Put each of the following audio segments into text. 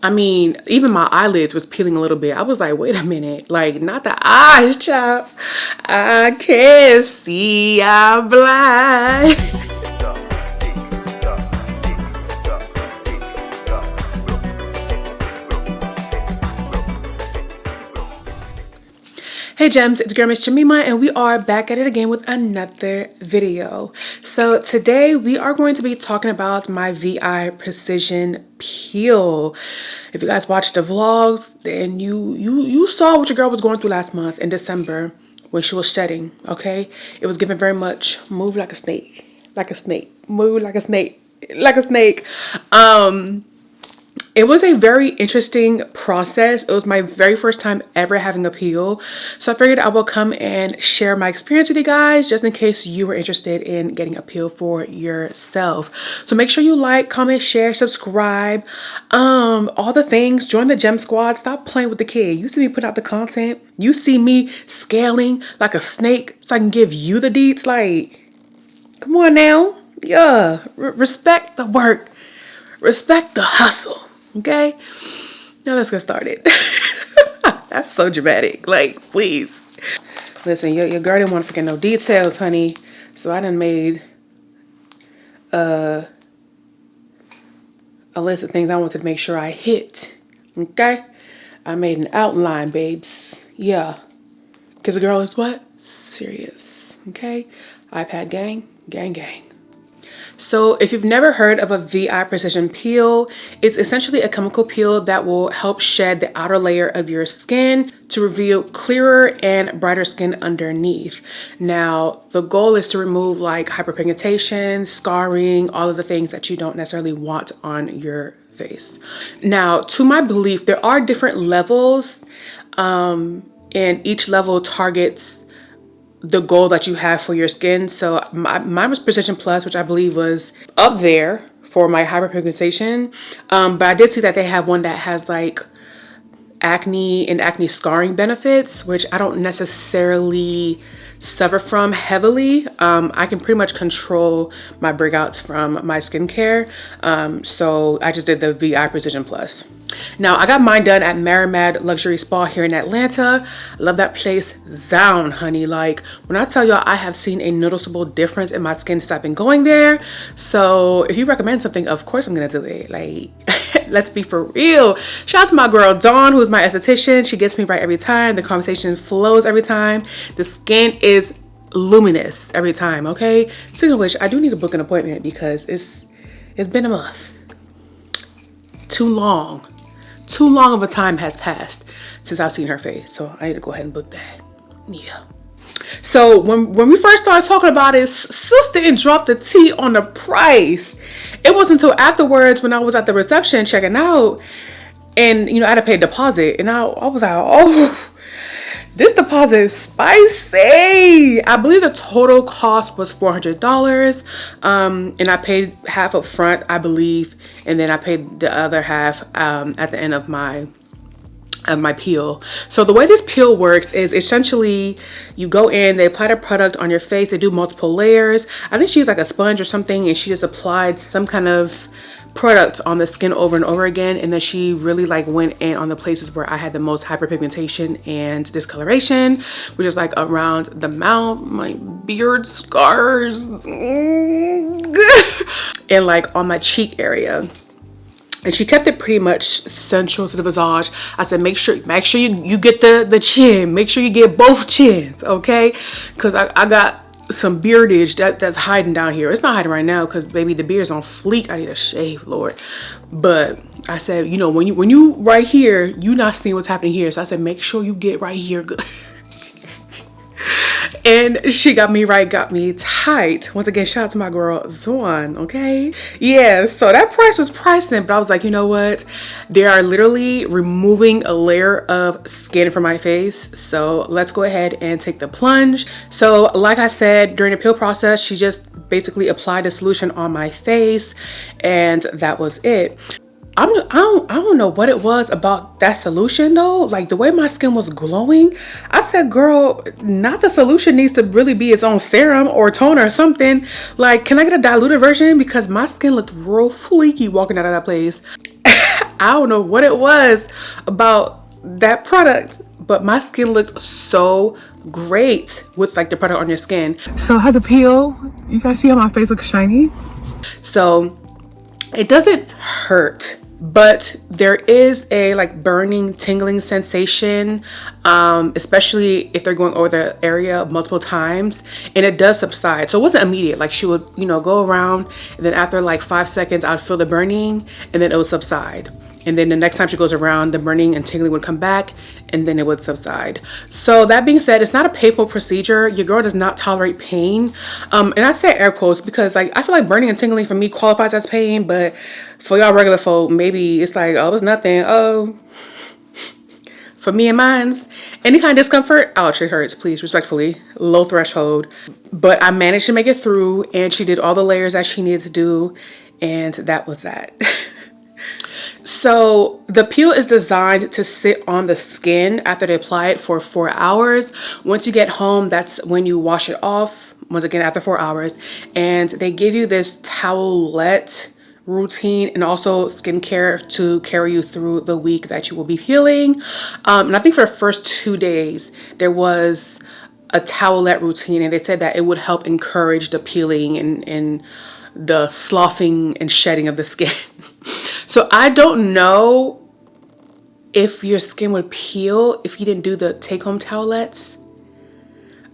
I mean, even my eyelids was peeling a little bit. I was like, wait a minute, like not the eyes, child. I can't see, I'm blind. Hey gems, it's girl Missjemima and we are back at it again with another video. So today we are going to be talking about my VI Precision Peel. If you guys watched the vlogs, then you saw what your girl was going through last month in December when she was shedding, okay? It was given very much move like a snake, move like a snake, like a snake. It was a very interesting process. It was my very first time ever having a peel. So I figured I will come and share my experience with you guys just in case you were interested in getting a peel for yourself. So make sure you like, comment, share, subscribe, all the things. Join the Gem Squad. Stop playing with the kid. You see me put out the content. You see me scaling like a snake so I can give you the deets. Like, come on now. Yeah, respect the work. Respect the hustle. Okay, now let's get started. That's so dramatic. Like, please. Listen, your girl didn't want to forget no details, honey. So I done made a list of things I wanted to make sure I hit. Okay, I made an outline, babes. Yeah, because the girl is what? Serious. Okay, iPad gang, gang, gang. So if you've never heard of a VI Precision Peel, it's essentially a chemical peel that will help shed the outer layer of your skin to reveal clearer and brighter skin underneath. Now, the goal is to remove like hyperpigmentation, scarring, all of the things that you don't necessarily want on your face. Now, to my belief, there are different levels, and each level targets the goal that you have for your skin. So mine was Precision Plus, which I believe was up there for my hyperpigmentation. But I did see that they have one that has like acne and acne scarring benefits, which I don't necessarily suffer from heavily. I can pretty much control my breakouts from my skincare. So I just did the VI Precision Plus. Now, I got mine done at Marimad Luxury Spa here in Atlanta. I love that place. Zown, honey. Like, when I tell y'all, I have seen a noticeable difference in my skin since I've been going there. So if you recommend something, of course I'm gonna do it. Like, let's be for real. Shout out to my girl Dawn, who's my esthetician. She gets me right every time. The conversation flows every time. The skin is luminous every time, okay? Speaking of which, I do need to book an appointment because it's been a month. Too long of a time has passed since I've seen her face, so I need to go ahead and book that. Yeah. So when we first started talking about it, sis didn't drop the T on the price. It wasn't until afterwards when I was at the reception checking out, and you know, I had to pay a deposit, and I was like, oh, this deposit is spicy. I believe the total cost was $400, and I paid half up front, I believe, and then I paid the other half at the end of my peel. So the way this peel works is essentially you go in, they apply the product on your face, they do multiple layers. I think she used like a sponge or something, and she just applied some kind of product on the skin over and over again, and then she really like went in on the places where I had the most hyperpigmentation and discoloration, which is like around the mouth, my beard scars, and like on my cheek area. And she kept it pretty much central to the visage. I said, make sure you get the chin, make sure you get both chins, okay? Because I got some beardage that's hiding down here. It's not hiding right now because baby, the beard's on fleek. I need a shave, Lord. But I said, you know, when you right here, you not seeing what's happening here. So I said, make sure you get right here good. And she got me right, got me tight. Once again, shout out to my girl Zwan, okay? Yeah, so that price was pricing, but I was like, you know what? They are literally removing a layer of skin from my face. So let's go ahead and take the plunge. So like I said, during the peel process, she just basically applied the solution on my face, and that was it. I don't know what it was about that solution though. Like the way my skin was glowing, I said, girl, not the solution needs to really be its own serum or toner or something. Like, can I get a diluted version? Because my skin looked real fleeky walking out of that place. I don't know what it was about that product, but my skin looked so great with like the product on your skin. So I had to peel. You guys see how my face looks shiny? So it doesn't hurt, but there is a like burning, tingling sensation, especially if they're going over the area multiple times, and it does subside. So it wasn't immediate. Like she would, you know, go around, and then after like 5 seconds, I'd feel the burning, and then it would subside. And then the next time she goes around, the burning and tingling would come back, and then it would subside. So that being said, it's not a painful procedure. Your girl does not tolerate pain. And I say air quotes because like I feel like burning and tingling for me qualifies as pain, but for y'all regular folk, maybe it's like, oh, it's nothing. Oh, for me and mine's, any kind of discomfort, ouch, it hurts, please, respectfully, low threshold. But I managed to make it through, and she did all the layers that she needed to do, and that was that. So the peel is designed to sit on the skin after they apply it for 4 hours. Once you get home, that's when you wash it off, once again after 4 hours. And they give you this towelette routine and also skincare to carry you through the week that you will be peeling. And I think for the first 2 days, there was a towelette routine, and they said that it would help encourage the peeling and the sloughing and shedding of the skin. So I don't know if your skin would peel if you didn't do the take-home towelettes.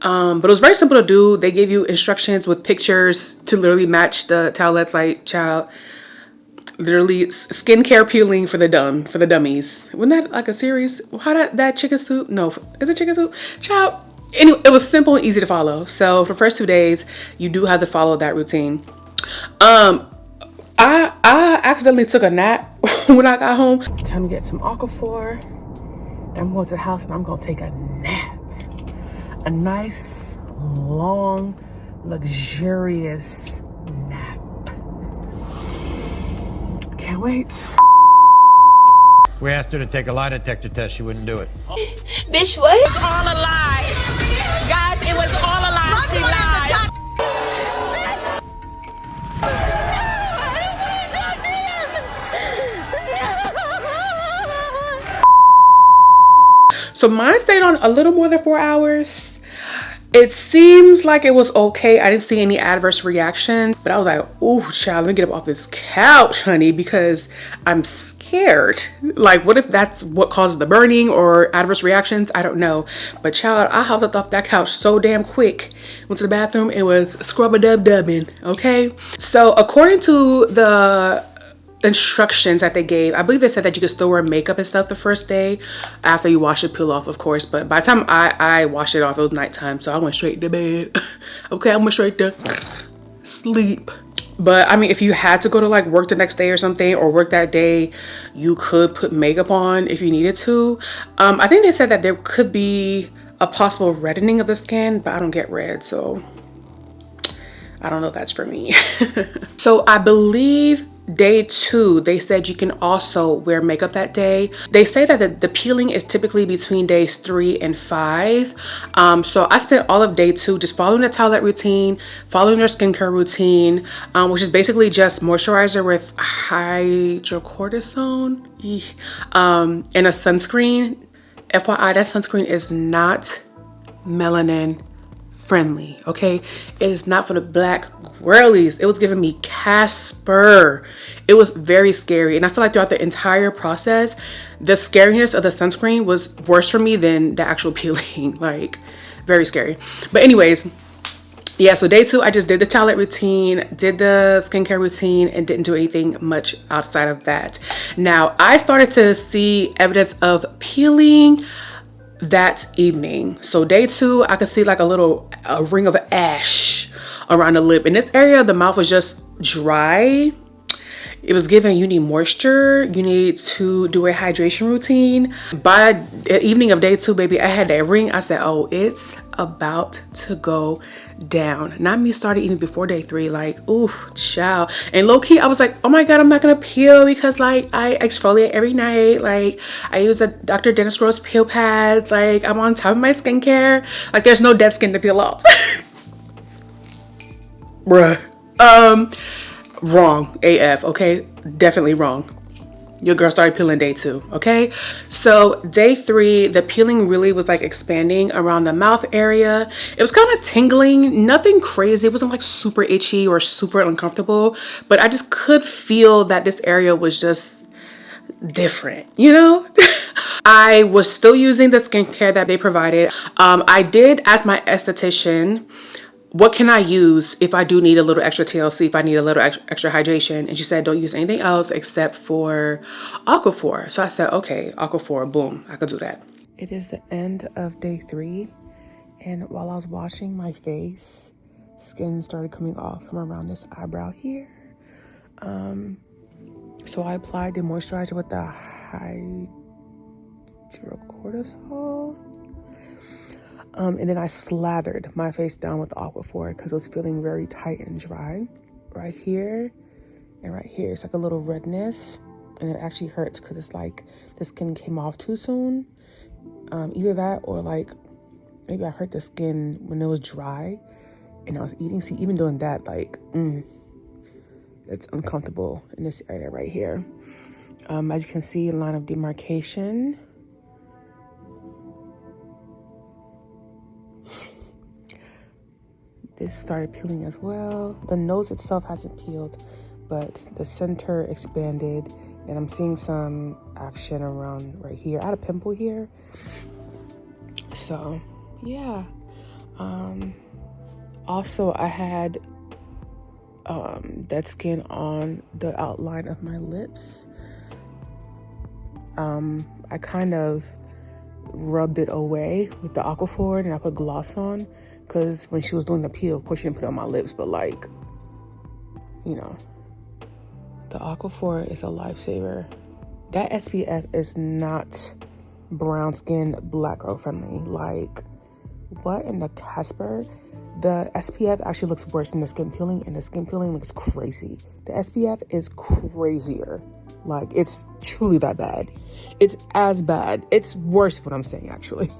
But it was very simple to do. They gave you instructions with pictures to literally match the towelettes, like, child, literally skincare peeling for the dummies. Wasn't that like a series? How that chicken soup? No, is it chicken soup? Child, anyway, it was simple and easy to follow. So for the first 2 days, you do have to follow that routine. I accidentally took a nap when I got home. Time to get some Aquaphor. I'm going to the house and I'm going to take a nap. A nice, long, luxurious nap. Can't wait. We asked her to take a lie detector test. She wouldn't do it. Bitch, what? It was all a lie. Guys, it was all a lie. She lied. So mine stayed on a little more than 4 hours. It seems like it was okay. I didn't see any adverse reactions, but I was like, oh, child, let me get up off this couch, honey, because I'm scared. Like, what if that's what causes the burning or adverse reactions? I don't know. But child, I hopped up off that couch so damn quick. Went to the bathroom. It was scrub-a-dub-dubbing, okay? So according to the instructions that they gave, I believe they said that you could still wear makeup and stuff the first day after you wash it, peel off, of course. But by the time I washed it off, it was nighttime, so I went straight to bed. Okay, I went straight to sleep. But I mean, if you had to go to like work the next day or something, or work that day, you could put makeup on if you needed to. I think they said that there could be a possible reddening of the skin, but I don't get red, so I don't know if that's for me. So I believe day 2, they said you can also wear makeup that day. They say that the peeling is typically between days 3 and 5. So I spent all of day 2 just following the towelette routine, following their skincare routine, which is basically just moisturizer with hydrocortisone and a sunscreen. FYI, that sunscreen is not melanin friendly, okay? It is not for the black girlies. It was giving me Casper. It was very scary, and I feel like throughout the entire process, the scariness of the sunscreen was worse for me than the actual peeling. Like, very scary. But anyways, yeah, so day 2, I just did the towelette routine, did the skincare routine, and didn't do anything much outside of that. Now, I started to see evidence of peeling that evening. So day 2, I could see like a ring of ash around the lip. In this area, the mouth was just dry. It was giving, you need moisture. You need to do a hydration routine. By the evening of day 2, baby, I had that ring. I said, oh, it's about to go down. Not me started even before day 3. Like, ooh, child. And low key, I was like, oh my God, I'm not gonna peel because like I exfoliate every night. Like I use a Dr. Dennis Gross peel pads. Like I'm on top of my skincare. Like there's no dead skin to peel off. Bruh. Wrong AF, okay? Definitely wrong. your girl started peeling day 2, okay? So day 3, the peeling really was like expanding around the mouth area. It was kind of tingling, nothing crazy. It wasn't like super itchy or super uncomfortable, but I just could feel that this area was just different, you know? I was still using the skincare that they provided. I did ask my esthetician, what can I use if I do need a little extra TLC, if I need a little extra hydration? And she said, don't use anything else except for Aquaphor. So I said, okay, Aquaphor, boom, I could do that. It is the end of day 3. And while I was washing my face, skin started coming off from around this eyebrow here. So I applied the moisturizer with the hydrocortisol. And then I slathered my face down with the Aquaphor because it was feeling very tight and dry. Right here and right here, it's like a little redness, and it actually hurts because it's like the skin came off too soon. Either that or like maybe I hurt the skin when it was dry and I was eating. See, even doing that, like, it's uncomfortable in this area right here. As you can see, line of demarcation. This started peeling as well. The nose itself hasn't peeled, but the center expanded, and I'm seeing some action around right here. I had a pimple here. So, yeah. Also, I had dead skin on the outline of my lips. I kind of rubbed it away with the Aquaphor, and I put gloss on. Because when she was doing the peel, of course, she didn't put it on my lips, but like, you know, the Aquaphor is a lifesaver. That SPF is not brown skin, black girl friendly. Like, what in the Casper? The SPF actually looks worse than the skin peeling, and the skin peeling looks crazy. The SPF is crazier. Like, it's truly that bad. It's as bad. It's worse what I'm saying, actually.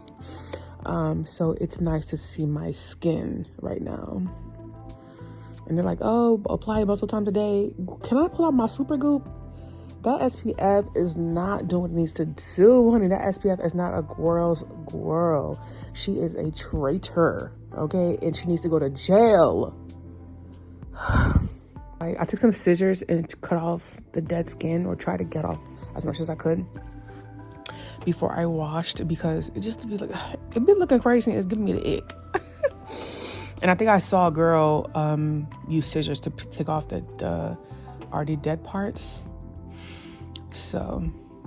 So it's nice to see my skin right now. And they're like, oh, apply it multiple times a day. Can I pull out my super goop? That SPF is not doing what it needs to do, honey. That SPF is not a girl's girl. She is a traitor, okay? And she needs to go to jail. I took some scissors and cut off the dead skin, or tried to get off as much as I could before I washed, because it just be like, it been looking crazy. It's giving me the ick. And I think I saw a girl use scissors to take off the already dead parts. So,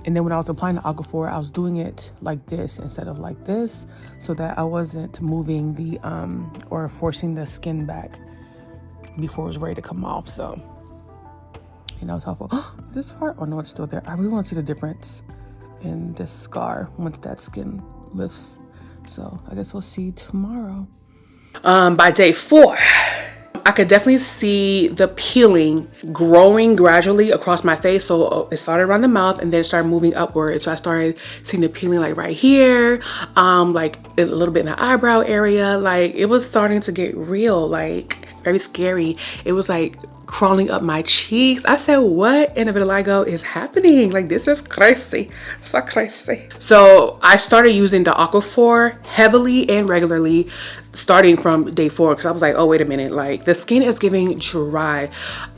and then when I was applying the Aquaphor, I was doing it like this instead of like this, so that I wasn't moving the or forcing the skin back before it was ready to come off. So, and that was helpful. This part, oh no, it's still there. I really want to see the difference in this scar once that skin lifts. So I guess we'll see tomorrow. By day 4, I could definitely see the peeling growing gradually across my face. So it started around the mouth and then it started moving upward. So I started seeing the peeling like right here, like a little bit in the eyebrow area. Like, it was starting to get real, like very scary. It was like crawling up my cheeks. I said, what in the vitiligo is happening? Like, this is crazy. So crazy. So I started using the Aquaphor heavily and regularly starting from day 4, because I was like, oh, wait a minute, like the skin is giving dry.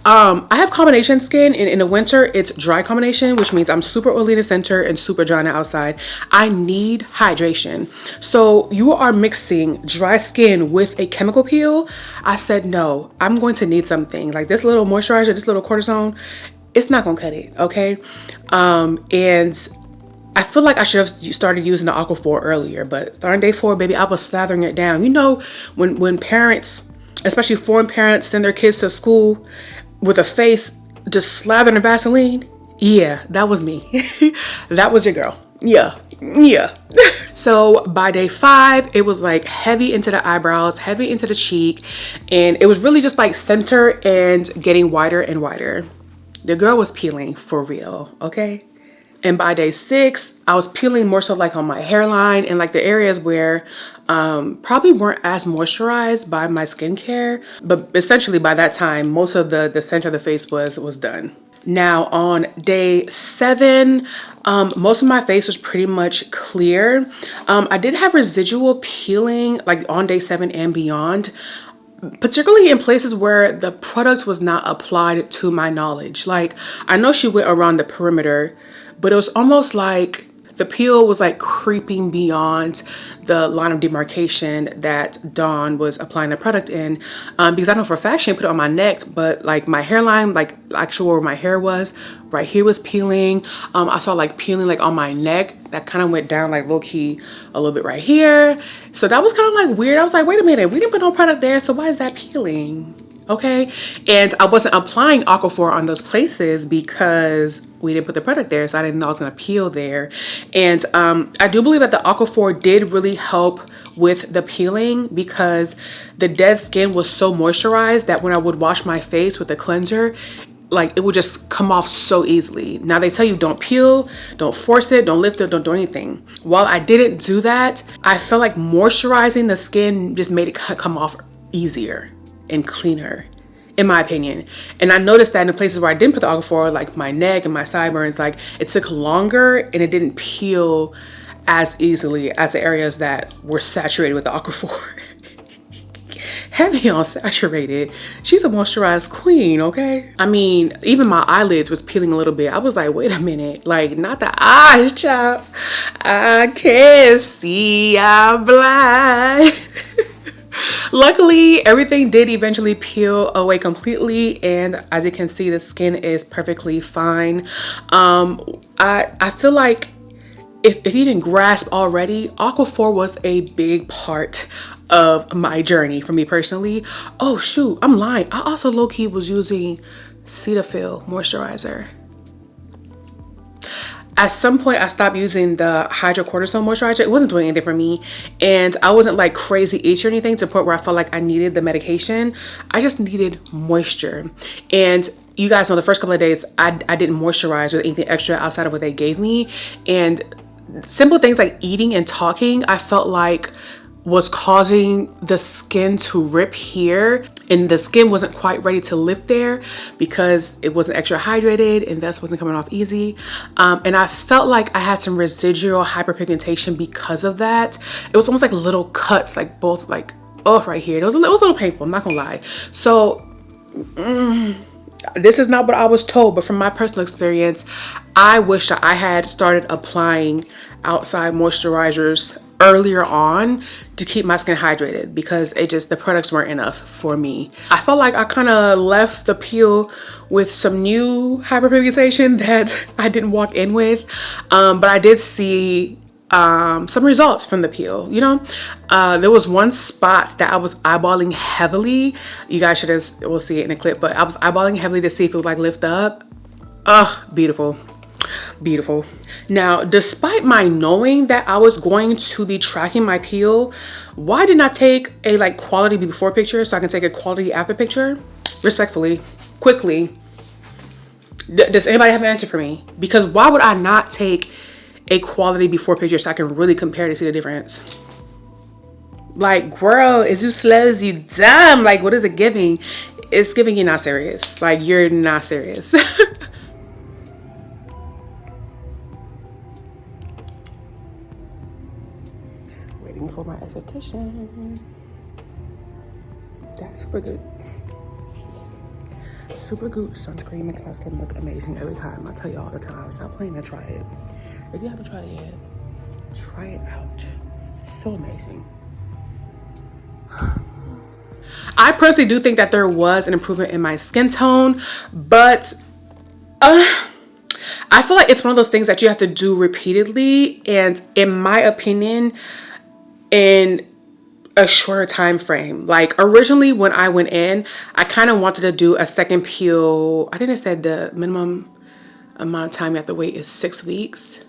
I have combination skin, and in the winter it's dry combination, which means I'm super oily in the center and super dry on the outside. I need hydration. So you are mixing dry skin with a chemical peel. I said, no, I'm going to need something like this little moisturizer, this little cortisone. It's not gonna cut it, okay? And I feel like I should have started using the Aquaphor earlier, but starting day 4, baby, I was slathering it down. You know, when parents, especially foreign parents, send their kids to school with a face just slathered in Vaseline, yeah, that was me. That was your girl. Yeah. So by day 5, it was like heavy into the eyebrows, heavy into the cheek, and it was really just like center and getting wider and wider. The girl was peeling for real, okay? And by day 6, I was peeling more so like on my hairline and like the areas where probably weren't as moisturized by my skincare. But essentially by that time, most of the center of the face was done. Now on day 7, most of my face was pretty much clear. I did have residual peeling like on day 7 and beyond, particularly in places where the product was not applied to my knowledge. Like, I know she went around the perimeter, but it was almost like the peel was like creeping beyond the line of demarcation that Dawn was applying the product in, because I know for a fact she put it on my neck, but like my hairline, like actually where my hair was, right here was peeling. I saw like peeling like on my neck that kind of went down like low key a little bit right here. So that was kind of like weird. I was like, wait a minute, we didn't put no product there, so why is that peeling? Okay, and I wasn't applying Aquaphor on those places because we didn't put the product there, so I didn't know it was gonna peel there. And I do believe that the Aquaphor did really help with the peeling because the dead skin was so moisturized that when I would wash my face with the cleanser, like it would just come off so easily. Now they tell you don't peel, don't force it, don't lift it, don't do anything. While I didn't do that, I felt like moisturizing the skin just made it come off easier and cleaner, in my opinion. And I noticed that in the places where I didn't put the Aquaphor, like my neck and my sideburns, like it took longer and it didn't peel as easily as the areas that were saturated with the Aquaphor. Heavy on saturated. She's a moisturized queen, okay? I mean, even my eyelids was peeling a little bit. I was like, wait a minute, like not the eyes, child. I can't see, I'm blind. Luckily, everything did eventually peel away completely, and as you can see, the skin is perfectly fine. I feel like if you didn't grasp already, Aquaphor was a big part of my journey for me personally. Oh shoot, I'm lying. I also low-key was using Cetaphil moisturizer. At some point, I stopped using the hydrocortisone moisturizer. It wasn't doing anything for me. And I wasn't like crazy itchy or anything to the point where I felt like I needed the medication. I just needed moisture. And you guys know the first couple of days, I didn't moisturize with anything extra outside of what they gave me. And simple things like eating and talking, I felt like was causing the skin to rip here, and the skin wasn't quite ready to lift there because it wasn't extra hydrated and thus wasn't coming off easy. And I felt like I had some residual hyperpigmentation because of that. It was almost like little cuts, like both like, oh, right here. It was a little painful, I'm not gonna lie. So this is not what I was told, but from my personal experience, I wish that I had started applying outside moisturizers earlier on to keep my skin hydrated, because the products weren't enough for me. I felt like I kind of left the peel with some new hyperpigmentation that I didn't walk in with, but I did see some results from the peel. You know, there was one spot that I was eyeballing heavily. You guys will see it in a clip, but I was eyeballing heavily to see if it would like lift up. Oh, beautiful. Beautiful. Now, despite my knowing that I was going to be tracking my peel, why didn't I take a like quality before picture so I can take a quality after picture? Respectfully, quickly. Does anybody have an answer for me? Because why would I not take a quality before picture so I can really compare to see the difference? Like, girl, is you slow, is you dumb? Like, what is it giving? It's giving you're not serious. Like, you're not serious. Waiting for my esthetician. That's super good. Super good sunscreen makes my skin look amazing every time. I tell you all the time, stop playing and try it. If you haven't tried it yet, try it out. So amazing. I personally do think that there was an improvement in my skin tone, but I feel like it's one of those things that you have to do repeatedly, and in my opinion, in a shorter time frame. Like originally when I went in, I kind of wanted to do a second peel. I think they said the minimum amount of time you have to wait is 6 weeks.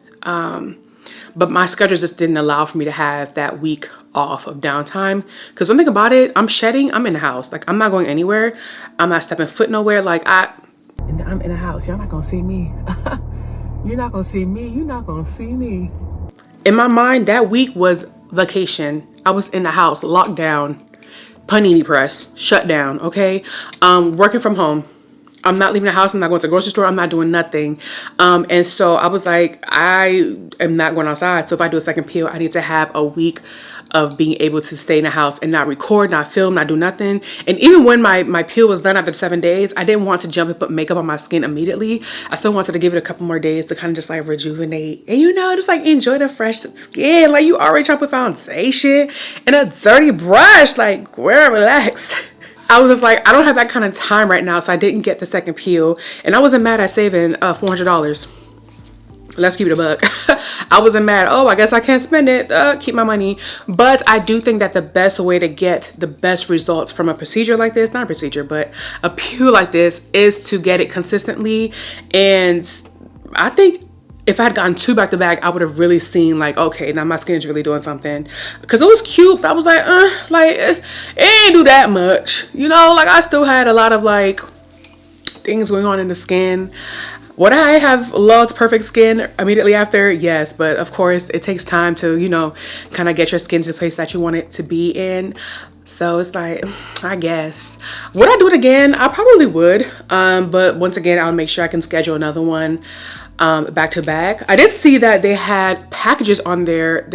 But my schedule just didn't allow for me to have that week off of downtime. Because one thing about it, I'm shedding, I'm in the house. Like I'm not going anywhere. I'm not stepping foot nowhere. Like I'm in the house. Y'all not gonna see me. You're not gonna see me. You're not gonna see me. In my mind, that week was vacation. I was in the house, locked down, panini press, shut down, okay? Working from home. I'm not leaving the house. I'm not going to the grocery store. I'm not doing nothing. And so I was like, I am not going outside. So if I do a second peel, I need to have a week of being able to stay in the house and not record, not film, not do nothing. And even when my peel was done after 7 days, I didn't want to jump and put makeup on my skin immediately. I still wanted to give it a couple more days to kind of just like rejuvenate and, you know, just like enjoy the fresh skin. Like, you already trying to put foundation and a dirty brush. Like, girl, relax. I was just like, I don't have that kind of time right now, so I didn't get the second peel. And I wasn't mad at saving $400. Let's keep it a buck. I wasn't mad. Oh, I guess I can't spend it. Keep my money. But I do think that the best way to get the best results from a procedure like this, not a procedure, but a peel like this, is to get it consistently. And I think if I had gotten 2 back to back, I would have really seen like, okay, now my skin is really doing something. Because it was cute, but I was like, it ain't do that much. You know, like I still had a lot of like things going on in the skin. Would I have loved perfect skin immediately after? Yes, but of course it takes time to, you know, kind of get your skin to the place that you want it to be in. So it's like, I guess. Would I do it again? I probably would. But once again, I'll make sure I can schedule another one back to back. I did see that they had packages on their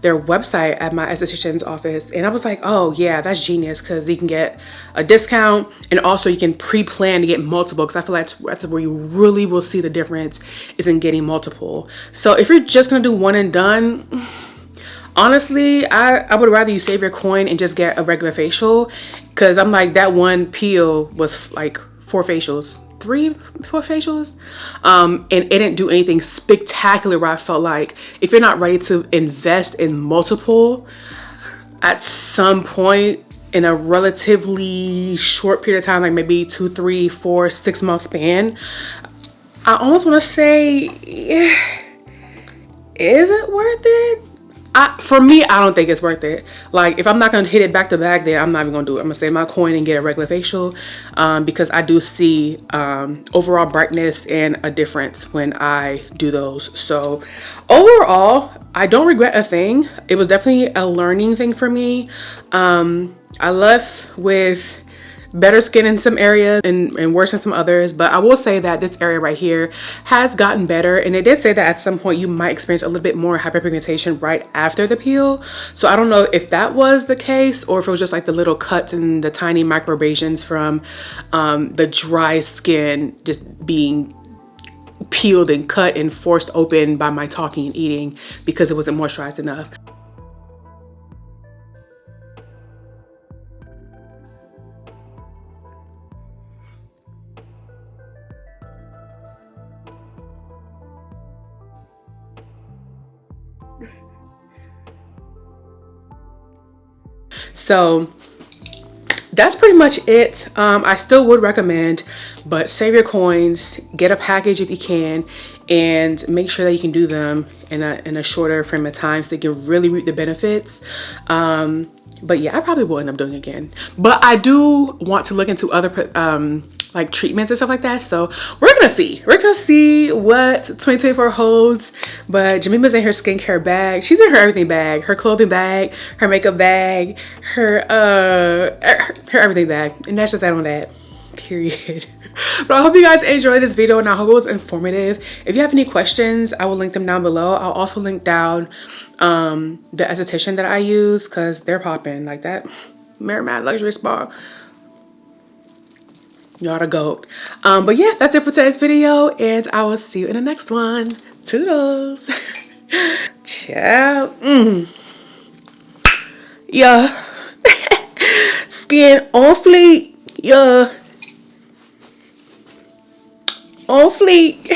website at my esthetician's office, and I was like, oh yeah, that's genius, because you can get a discount and also you can pre-plan to get multiple, because I feel like that's where you really will see the difference, is in getting multiple. So if you're just gonna do one and done, honestly, I would rather you save your coin and just get a regular facial, because I'm like, that one peel was like 4 facials. 4 facials, and it didn't do anything spectacular where I felt like, if you're not ready to invest in multiple at some point in a relatively short period of time, like maybe 2, 3, 4, 6 month span, I almost want to say, is it worth it? For me, I don't think it's worth it. Like, if I'm not gonna hit it back to back, then I'm not even gonna do it. I'm gonna save my coin and get a regular facial, because I do see overall brightness and a difference when I do those. So overall, I don't regret a thing. It was definitely a learning thing for me. I left with better skin in some areas and worse in some others, but I will say that this area right here has gotten better, and it did say that at some point you might experience a little bit more hyperpigmentation right after the peel. So I don't know if that was the case, or if it was just like the little cuts and the tiny microabrasions from the dry skin just being peeled and cut and forced open by my talking and eating because it wasn't moisturized enough. So that's pretty much it. I still would recommend, but save your coins, get a package if you can, and make sure that you can do them in a shorter frame of time so you can really reap the benefits. But yeah, I probably will end up doing it again. But I do want to look into other like treatments and stuff like that. So we're gonna see. We're gonna see what 2024 holds. But Jemima's in her skincare bag. She's in her everything bag. Her clothing bag, her makeup bag, her everything bag. And that's just that on that. Period. But I hope you guys enjoyed this video, and I hope it was informative. If you have any questions, I will link them down below. I'll also link down the esthetician that I use, because they're popping like that. Marimad Luxury Spa. Y'all the goat. But yeah, that's it for today's video, and I will see you in the next one. Toodles. Ciao. Yeah. Skin on fleek. Yeah. On fleek.